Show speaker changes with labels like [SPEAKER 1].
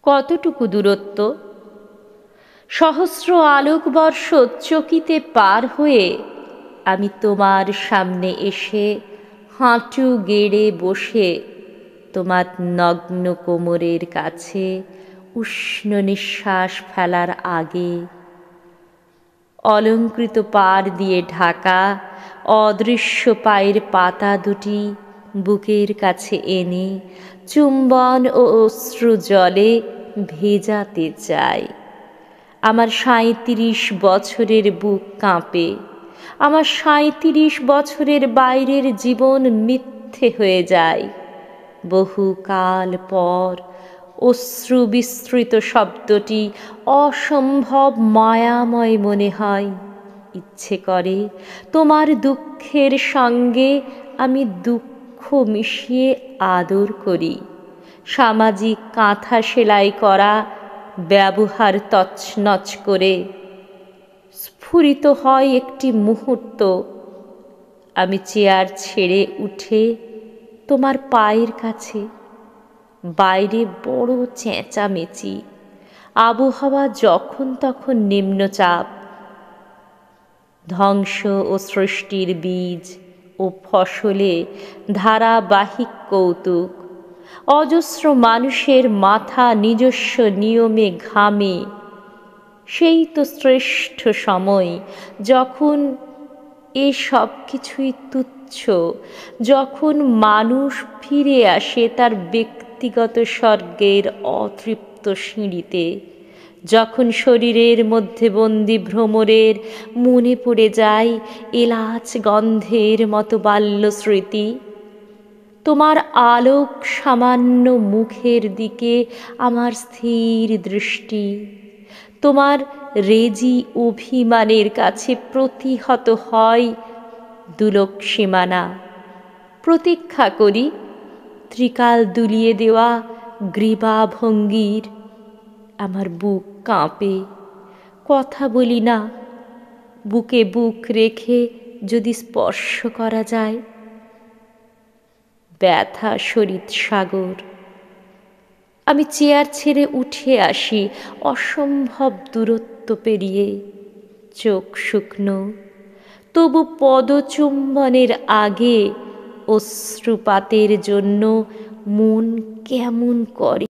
[SPEAKER 1] কতটুকু দূরত্ব? সহস্র আলোকবর্ষ চকিতে পার হয়ে আমি তোমার সামনে এসে হাঁটু গেড়ে বসে তোমার নগ্ন কোমরের কাছে উষ্ণ নিঃশ্বাস ফেলার আগে অলঙ্কৃত পাড় দিয়ে ঢাকা অদৃশ্য পায়ের পাতা দুটি বুকের কাছে এনে চুম্বন ও অশ্রু জলে ভেজাতে চাই। আমার ৩৭ বছরের বুক কাঁপে। আমার ৩৭ বছরের বাইরের জীবন মিথ্যে হয়ে যায়। বহুকাল পর অশ্রু বিস্তৃত শব্দটি অসম্ভব মায়াময় মনে হয়। ইচ্ছে করে তোমার দুঃখের সঙ্গে আমি দুঃখ মিশিয়ে আদর করি। সামাজিক কাঁথা সেলাই করা ব্যবহার তছনছ করে স্ফুরিত হয় একটি মুহূর্ত। আমি চেয়ার ছেড়ে উঠে তোমার পায়ের কাছে। বাইরে বড় চেঁচামেচি, আবহাওয়া যখন তখন নিম্নচাপ। ধ্বংস ও সৃষ্টির বীজ ও ফসলে ধারাবাহিক কৌতুক। অজস্র মানুষের মাথা নিজস্ব নিয়মে ঘামে। সেই তো শ্রেষ্ঠ সময় যখন এ সব কিছুই তুচ্ছ, যখন মানুষ ফিরে আসে তার ব্যক্তিগত স্বর্গের অতৃপ্ত সিঁড়িতে, যখন শরীরের মধ্যে বন্দি ভ্রমরের মনে পড়ে যায় এলাচ গন্ধের মতো বাল্যস্মৃতি। তোমার আলোক সামান্য মুখের দিকে আমার স্থির দৃষ্টি। তোমার রেজি অভিমানের কাছে প্রতিহত হয় দুলোক সীমানা। প্রতীক্ষা করি ত্রিকাল দুলিয়ে দেওয়া গ্রীবা ভঙ্গির। আমার বুক কাঁপে, কথা বলি না। বুকে বুক রেখে যদি স্পর্শ করা যায়। ব্যথা সরিত সাগর। আমি চেয়ার ছেড়ে উঠে আসি অসম্ভব দূরত্ব পেরিয়ে। চোখ শুকনো, তবু পদচুম্বনের আগে অশ্রুপাতের জন্য মন কেমন করে।